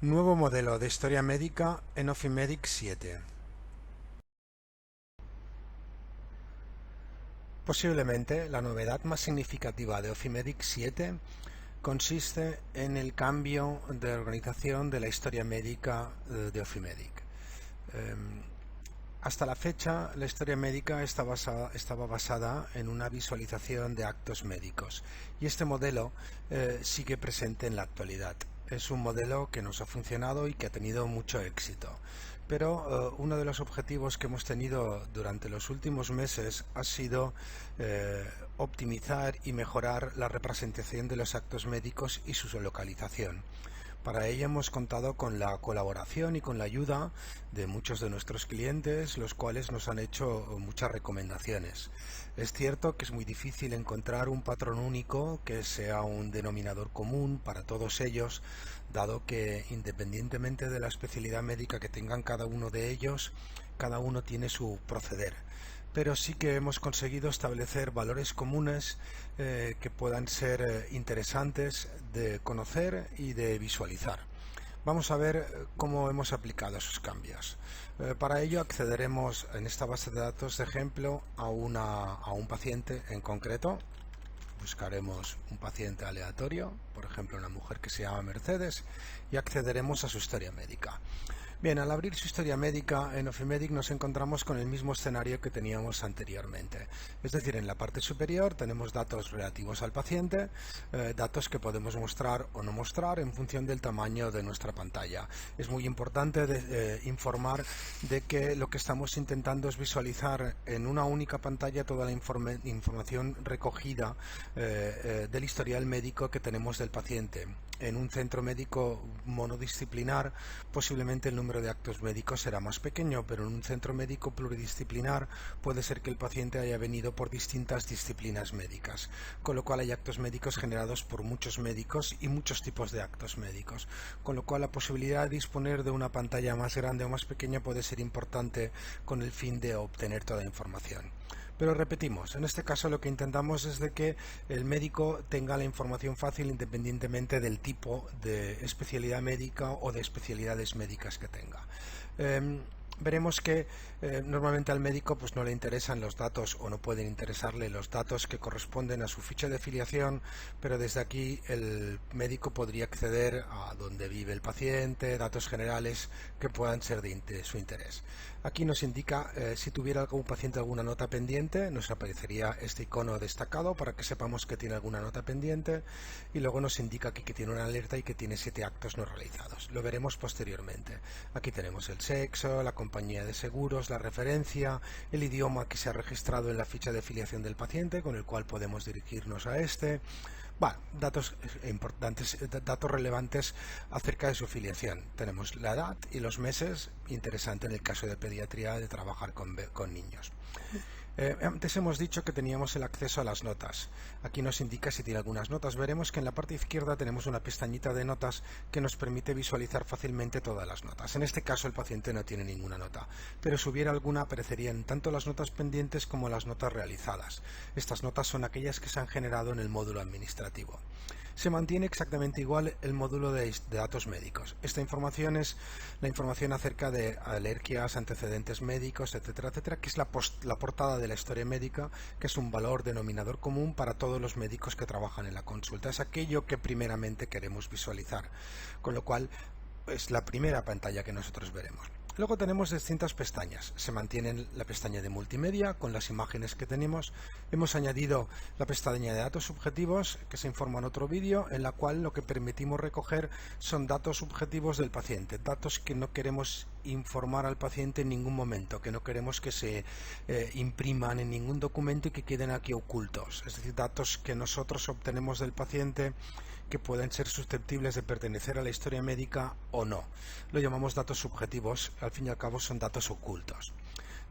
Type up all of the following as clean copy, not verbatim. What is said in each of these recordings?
Nuevo modelo de historia médica en Ofimedic 7. Posiblemente la novedad más significativa de Ofimedic 7 consiste en el cambio de organización de la historia médica de Ofimedic. Hasta la fecha, la historia médica estaba basada en una visualización de actos médicos y este modelo sigue presente en la actualidad. Es un modelo que nos ha funcionado y que ha tenido mucho éxito. Pero uno de los objetivos que hemos tenido durante los últimos meses ha sido optimizar y mejorar la representación de los actos médicos y su localización. Para ello hemos contado con la colaboración y con la ayuda de muchos de nuestros clientes, los cuales nos han hecho muchas recomendaciones. Es cierto que es muy difícil encontrar un patrón único que sea un denominador común para todos ellos, dado que independientemente de la especialidad médica que tengan cada uno de ellos, cada uno tiene su proceder. Pero sí que hemos conseguido establecer valores comunes que puedan ser interesantes de conocer y de visualizar. Vamos a ver cómo hemos aplicado esos cambios. Para ello accederemos en esta base de datos de ejemplo a un paciente en concreto. Buscaremos un paciente aleatorio, por ejemplo una mujer que se llama Mercedes, y accederemos a su historia médica. Bien, al abrir su historia médica en Ofimedic nos encontramos con el mismo escenario que teníamos anteriormente. Es decir, en la parte superior tenemos datos relativos al paciente, datos que podemos mostrar o no mostrar en función del tamaño de nuestra pantalla. Es muy importante informar de que lo que estamos intentando es visualizar en una única pantalla toda la información recogida del historial médico que tenemos del paciente. En un centro médico monodisciplinar, posiblemente el número de actos médicos será más pequeño, pero en un centro médico pluridisciplinar puede ser que el paciente haya venido por distintas disciplinas médicas, con lo cual hay actos médicos generados por muchos médicos y muchos tipos de actos médicos, con lo cual la posibilidad de disponer de una pantalla más grande o más pequeña puede ser importante con el fin de obtener toda la información. Pero repetimos, en este caso lo que intentamos es de que el médico tenga la información fácil independientemente del tipo de especialidad médica o de especialidades médicas que tenga. Veremos que normalmente al médico pues no le interesan los datos o no pueden interesarle los datos que corresponden a su ficha de afiliación, pero desde aquí el médico podría acceder a dónde vive el paciente, datos generales que puedan ser de su interés. Aquí nos indica si tuviera algún paciente alguna nota pendiente, nos aparecería este icono destacado para que sepamos que tiene alguna nota pendiente, y luego nos indica aquí que tiene una alerta y que tiene 7 actos no realizados. Lo veremos posteriormente. Aquí tenemos el sexo, la compañía de seguros, la referencia, el idioma que se ha registrado en la ficha de afiliación del paciente, con el cual podemos dirigirnos a este. Datos importantes, datos relevantes acerca de su afiliación. Tenemos la edad y los meses, interesante en el caso de pediatría de trabajar con niños. Antes hemos dicho que teníamos el acceso a las notas. Aquí nos indica si tiene algunas notas. Veremos que en la parte izquierda tenemos una pestañita de notas que nos permite visualizar fácilmente todas las notas. En este caso el paciente no tiene ninguna nota, pero si hubiera alguna aparecerían tanto las notas pendientes como las notas realizadas. Estas notas son aquellas que se han generado en el módulo administrativo. Se mantiene exactamente igual el módulo de datos médicos. Esta información es la información acerca de alergias, antecedentes médicos, etcétera, etcétera, que es la portada de la historia médica, que es un valor denominador común para todos los médicos que trabajan en la consulta. Es aquello que primeramente queremos visualizar, con lo cual es la primera pantalla que nosotros veremos. Luego tenemos distintas pestañas. Se mantiene la pestaña de multimedia con las imágenes que tenemos. Hemos añadido la pestaña de datos subjetivos que se informa en otro vídeo, en la cual lo que permitimos recoger son datos subjetivos del paciente, datos que no queremos informar al paciente en ningún momento, que no queremos que se impriman en ningún documento y que queden aquí ocultos. Es decir, datos que nosotros obtenemos del paciente que pueden ser susceptibles de pertenecer a la historia médica o no. Lo llamamos datos subjetivos, al fin y al cabo son datos ocultos.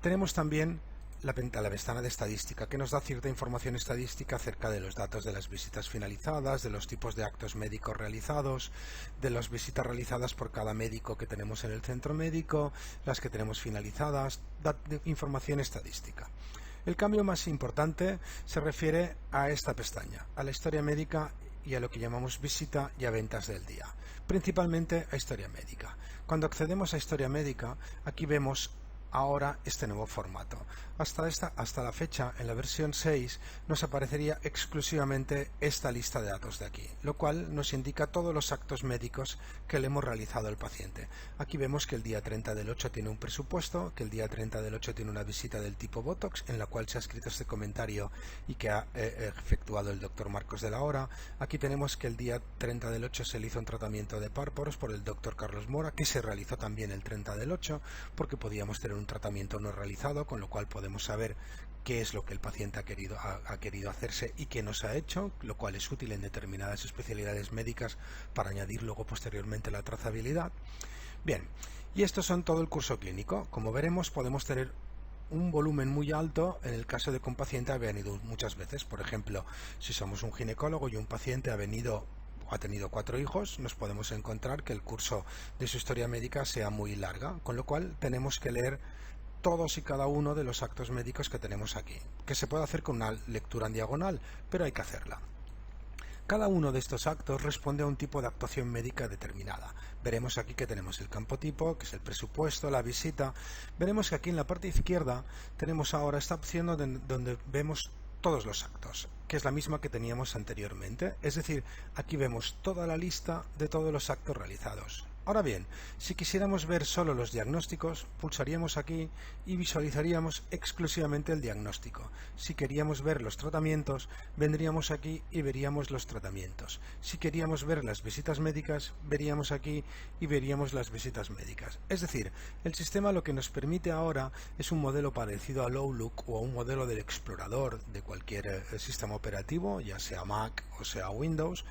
Tenemos también la ventana de estadística, que nos da cierta información estadística acerca de los datos de las visitas finalizadas, de los tipos de actos médicos realizados, de las visitas realizadas por cada médico que tenemos en el centro médico, las que tenemos finalizadas, información estadística. El cambio más importante se refiere a esta pestaña, a la historia médica y a lo que llamamos visita y a ventas del día. principalmente a historia médica. Cuando accedemos a historia médica, aquí vemos ahora este nuevo formato. Hasta la fecha, en la versión 6, nos aparecería exclusivamente esta lista de datos de aquí, lo cual nos indica todos los actos médicos que le hemos realizado al paciente. Aquí vemos que el día 30 del 8 tiene un presupuesto, que el día 30 del 8 tiene una visita del tipo Botox, en la cual se ha escrito este comentario y que ha efectuado el doctor Marcos de la Hora. Aquí tenemos que el día 30 del 8 se le hizo un tratamiento de párpados por el doctor Carlos Mora, que se realizó también el 30 del 8, porque podíamos tener un tratamiento no realizado, con lo cual podemos saber qué es lo que el paciente ha querido hacerse y qué nos ha hecho, lo cual es útil en determinadas especialidades médicas para añadir luego posteriormente la trazabilidad. Bien, y estos son todo el curso clínico. Como veremos, podemos tener un volumen muy alto en el caso de que un paciente ha venido muchas veces. Por ejemplo, si somos un ginecólogo y un paciente ha tenido 4 hijos, nos podemos encontrar que el curso de su historia médica sea muy larga, con lo cual tenemos que leer todos y cada uno de los actos médicos que tenemos aquí, que se puede hacer con una lectura en diagonal, pero hay que hacerla. Cada uno de estos actos responde a un tipo de actuación médica determinada. Veremos aquí que tenemos el campo tipo, que es el presupuesto, la visita. Veremos que aquí en la parte izquierda tenemos ahora esta opción donde vemos todos los actos, que es la misma que teníamos anteriormente. Es decir, aquí vemos toda la lista de todos los actos realizados. Ahora bien, si quisiéramos ver solo los diagnósticos, pulsaríamos aquí y visualizaríamos exclusivamente el diagnóstico. Si queríamos ver los tratamientos, vendríamos aquí y veríamos los tratamientos. Si queríamos ver las visitas médicas, veríamos aquí y veríamos las visitas médicas. Es decir, el sistema lo que nos permite ahora es un modelo parecido al Outlook o a un modelo del explorador de cualquier sistema operativo, ya sea Mac o sea Windows,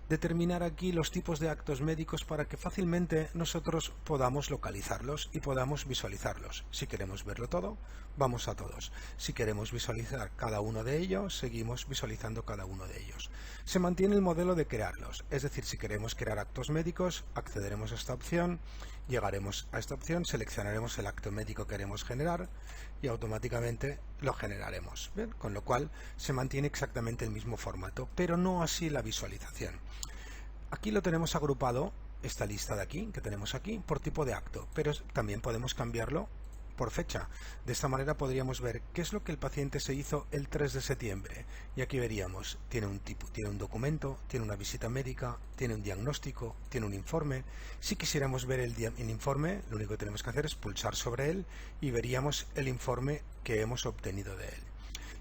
determinar aquí los tipos de actos médicos para que fácilmente nosotros podamos localizarlos y podamos visualizarlos. Si queremos verlo todo, vamos a todos. Si queremos visualizar cada uno de ellos, seguimos visualizando cada uno de ellos. Se mantiene el modelo de crearlos, es decir, si queremos crear actos médicos, accederemos a esta opción, llegaremos a esta opción, seleccionaremos el acto médico que queremos generar y automáticamente lo generaremos. Bien, con lo cual se mantiene exactamente el mismo formato, pero no así la visualización. Aquí lo tenemos agrupado, esta lista de aquí, que tenemos aquí, por tipo de acto, pero también podemos cambiarlo por fecha. De esta manera podríamos ver qué es lo que el paciente se hizo el 3 de septiembre. Y aquí veríamos, tiene un documento, tiene una visita médica, tiene un diagnóstico, tiene un informe. Si quisiéramos ver el informe, lo único que tenemos que hacer es pulsar sobre él y veríamos el informe que hemos obtenido de él.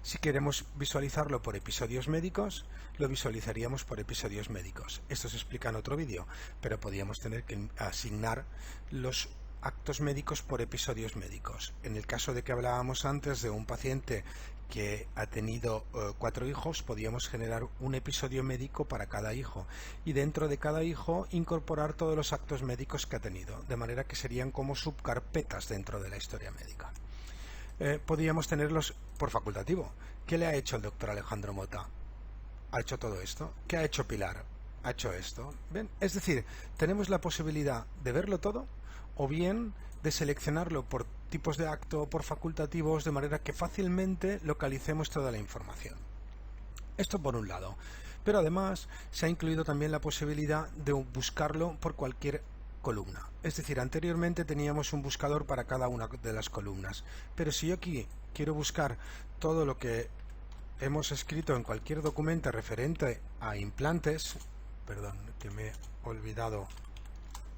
Si queremos visualizarlo por episodios médicos, lo visualizaríamos por episodios médicos. Esto se explica en otro vídeo, pero podríamos tener que asignar los actos médicos por episodios médicos. En el caso de que hablábamos antes de un paciente que ha tenido 4 hijos, podíamos generar un episodio médico para cada hijo y dentro de cada hijo incorporar todos los actos médicos que ha tenido, de manera que serían como subcarpetas dentro de la historia médica. Podríamos tenerlos por facultativo. ¿Qué le ha hecho el doctor Alejandro Mota? Ha hecho todo esto. ¿Qué ha hecho Pilar? Ha hecho esto. ¿Ven? Es decir, tenemos la posibilidad de verlo todo o bien de seleccionarlo por tipos de acto o por facultativos, de manera que fácilmente localicemos toda la información. Esto por un lado. Pero además se ha incluido también la posibilidad de buscarlo por cualquier columna. Es decir, anteriormente teníamos un buscador para cada una de las columnas, pero si yo aquí quiero buscar todo lo que hemos escrito en cualquier documento referente a implantes, perdón, que me he olvidado.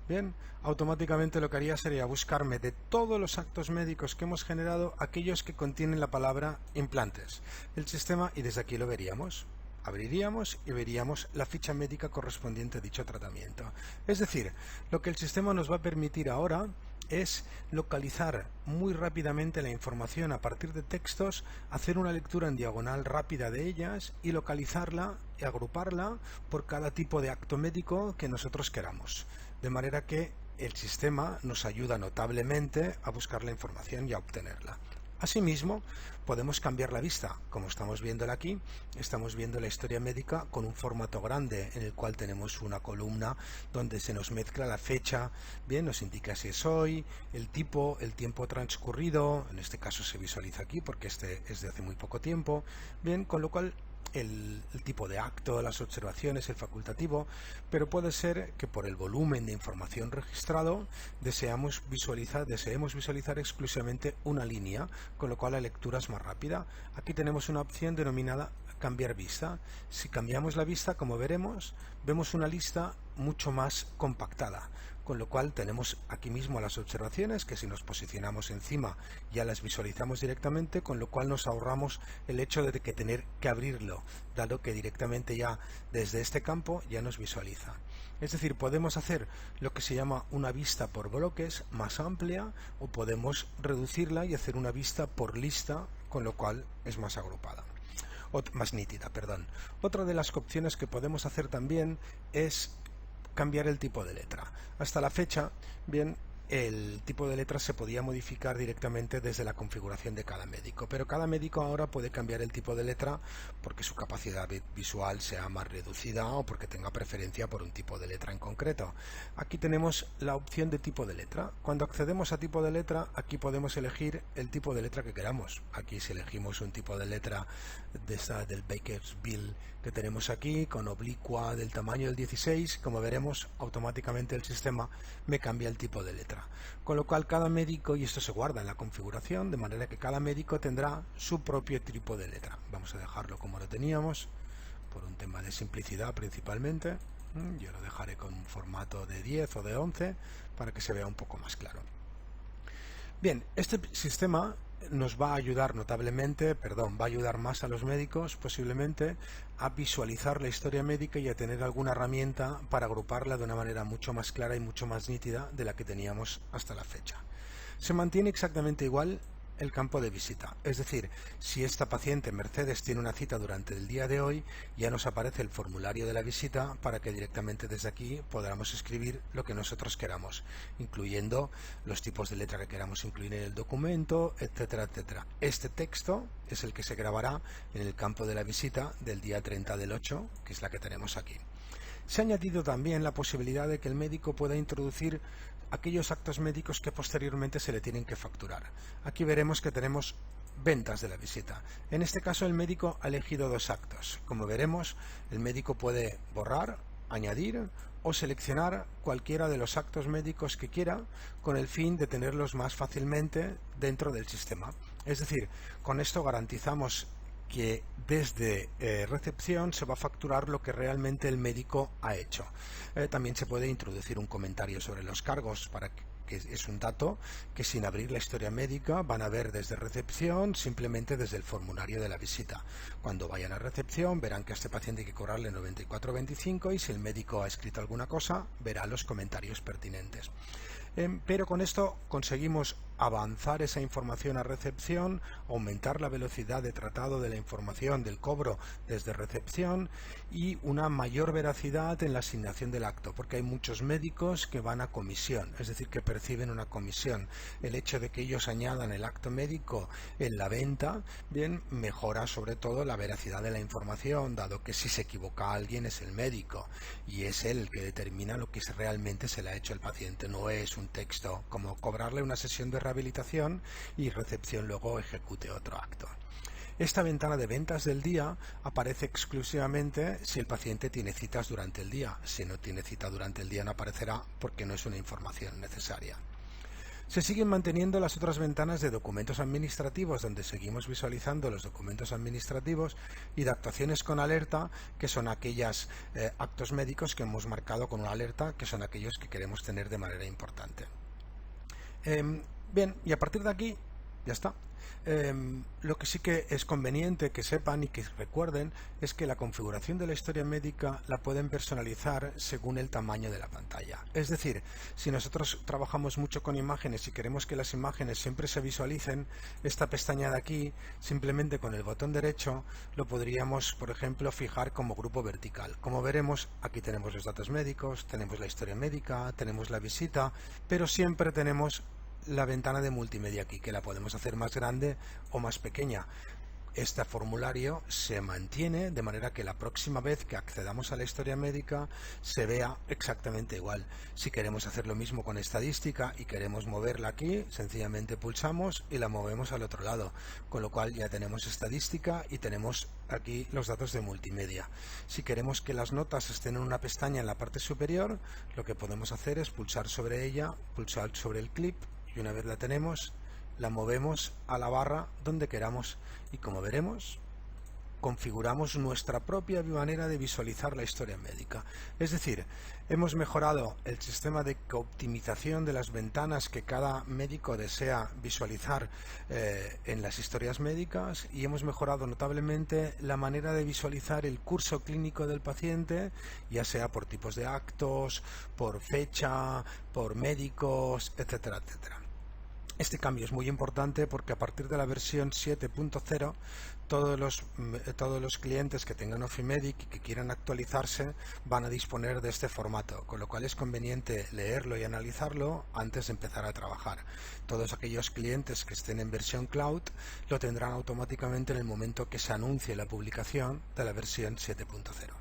Bien, automáticamente lo que haría sería buscarme de todos los actos médicos que hemos generado aquellos que contienen la palabra implantes. El sistema, y desde aquí lo veríamos. Abriríamos y veríamos la ficha médica correspondiente a dicho tratamiento. Es decir, lo que el sistema nos va a permitir ahora es localizar muy rápidamente la información a partir de textos, hacer una lectura en diagonal rápida de ellas y localizarla y agruparla por cada tipo de acto médico que nosotros queramos. De manera que el sistema nos ayuda notablemente a buscar la información y a obtenerla. Asimismo, podemos cambiar la vista. Como estamos viéndola aquí, estamos viendo la historia médica con un formato grande en el cual tenemos una columna donde se nos mezcla la fecha, bien, nos indica si es hoy, el tipo, el tiempo transcurrido, en este caso se visualiza aquí porque este es de hace muy poco tiempo, bien, con lo cual el tipo de acto, las observaciones, el facultativo, pero puede ser que por el volumen de información registrado deseemos visualizar exclusivamente una línea, con lo cual la lectura es más rápida. Aquí tenemos una opción denominada cambiar vista. Si cambiamos la vista, como veremos, vemos una lista mucho más compactada, con lo cual tenemos aquí mismo las observaciones que si nos posicionamos encima ya las visualizamos directamente, con lo cual nos ahorramos el hecho de que tener que abrirlo, dado que directamente ya desde este campo ya nos visualiza. Es decir, podemos hacer lo que se llama una vista por bloques más amplia, o podemos reducirla y hacer una vista por lista, con lo cual es más agrupada. Más nítida, perdón. Otra de las opciones que podemos hacer también es cambiar el tipo de letra. Hasta la fecha, bien, el tipo de letra se podía modificar directamente desde la configuración de cada médico, pero cada médico ahora puede cambiar el tipo de letra porque su capacidad visual sea más reducida o porque tenga preferencia por un tipo de letra en concreto. Aquí tenemos la opción de tipo de letra. Cuando accedemos a tipo de letra, aquí podemos elegir el tipo de letra que queramos. Aquí si elegimos un tipo de letra de esta del Baker's Bill que tenemos aquí, con oblicua del tamaño del 16, como veremos, automáticamente el sistema me cambia el tipo de letra. Con lo cual cada médico, y esto se guarda en la configuración, de manera que cada médico tendrá su propio tipo de letra. Vamos a dejarlo como lo teníamos, por un tema de simplicidad principalmente. Yo lo dejaré con un formato de 10 o de 11 para que se vea un poco más claro. Bien, este sistema nos va a ayudar notablemente, va a ayudar más a los médicos posiblemente a visualizar la historia médica y a tener alguna herramienta para agruparla de una manera mucho más clara y mucho más nítida de la que teníamos hasta la fecha. Se mantiene exactamente igual el campo de visita, es decir, si esta paciente Mercedes tiene una cita durante el día de hoy, ya nos aparece el formulario de la visita para que directamente desde aquí podamos escribir lo que nosotros queramos, incluyendo los tipos de letra que queramos incluir en el documento, etcétera, etcétera. Este texto es el que se grabará en el campo de la visita del día 30 del 8, que es la que tenemos aquí. Se ha añadido también la posibilidad de que el médico pueda introducir aquellos actos médicos que posteriormente se le tienen que facturar. Aquí veremos que tenemos ventas de la visita. En este caso el médico ha elegido dos actos. Como veremos, el médico puede borrar, añadir o seleccionar cualquiera de los actos médicos que quiera con el fin de tenerlos más fácilmente dentro del sistema. Es decir, con esto garantizamos que desde recepción se va a facturar lo que realmente el médico ha hecho. También se puede introducir un comentario sobre los cargos para que es un dato que sin abrir la historia médica van a ver desde recepción, simplemente desde el formulario de la visita. Cuando vayan a recepción verán que a este paciente hay que cobrarle 94,25 y si el médico ha escrito alguna cosa verá los comentarios pertinentes. Pero con esto conseguimos avanzar esa información a recepción, aumentar la velocidad de tratado de la información del cobro desde recepción y una mayor veracidad en la asignación del acto, porque hay muchos médicos que van a comisión, es decir, que perciben una comisión. El hecho de que ellos añadan el acto médico en la venta, bien, mejora sobre todo la veracidad de la información, dado que si se equivoca alguien es el médico y es él el que determina lo que realmente se le ha hecho al paciente, no es un texto como cobrarle una sesión de rehabilitación y recepción luego ejecute otro acto. Esta ventana de ventas del día aparece exclusivamente si el paciente tiene citas durante el día. Si no tiene cita durante el día no aparecerá porque no es una información necesaria. Se siguen manteniendo las otras ventanas de documentos administrativos, donde seguimos visualizando los documentos administrativos, y de actuaciones con alerta, que son aquellos actos médicos que hemos marcado con una alerta, que son aquellos que queremos tener de manera importante. Bien, y a partir de aquí ya está. Lo que sí que es conveniente que sepan y que recuerden es que la configuración de la historia médica la pueden personalizar según el tamaño de la pantalla. Es decir, si nosotros trabajamos mucho con imágenes y queremos que las imágenes siempre se visualicen, esta pestaña de aquí, simplemente con el botón derecho, lo podríamos, por ejemplo, fijar como grupo vertical. Como veremos, aquí tenemos los datos médicos, tenemos la historia médica, tenemos la visita, pero siempre tenemos la ventana de multimedia aquí, que la podemos hacer más grande o más pequeña. Este formulario se mantiene de manera que la próxima vez que accedamos a la historia médica se vea exactamente igual. Si queremos hacer lo mismo con estadística y queremos moverla aquí, sencillamente pulsamos y la movemos al otro lado, con lo cual ya tenemos estadística y tenemos aquí los datos de multimedia. Si queremos que las notas estén en una pestaña en la parte superior, lo que podemos hacer es pulsar sobre ella, pulsar sobre el clip, y una vez la tenemos, la movemos a la barra donde queramos y, como veremos, configuramos nuestra propia manera de visualizar la historia médica. Es decir, hemos mejorado el sistema de optimización de las ventanas que cada médico desea visualizar en las historias médicas, y hemos mejorado notablemente la manera de visualizar el curso clínico del paciente, ya sea por tipos de actos, por fecha, por médicos, etcétera, etcétera. Este cambio es muy importante porque a partir de la versión 7.0 todos los clientes que tengan Ofimedic y que quieran actualizarse van a disponer de este formato, con lo cual es conveniente leerlo y analizarlo antes de empezar a trabajar. Todos aquellos clientes que estén en versión cloud lo tendrán automáticamente en el momento que se anuncie la publicación de la versión 7.0.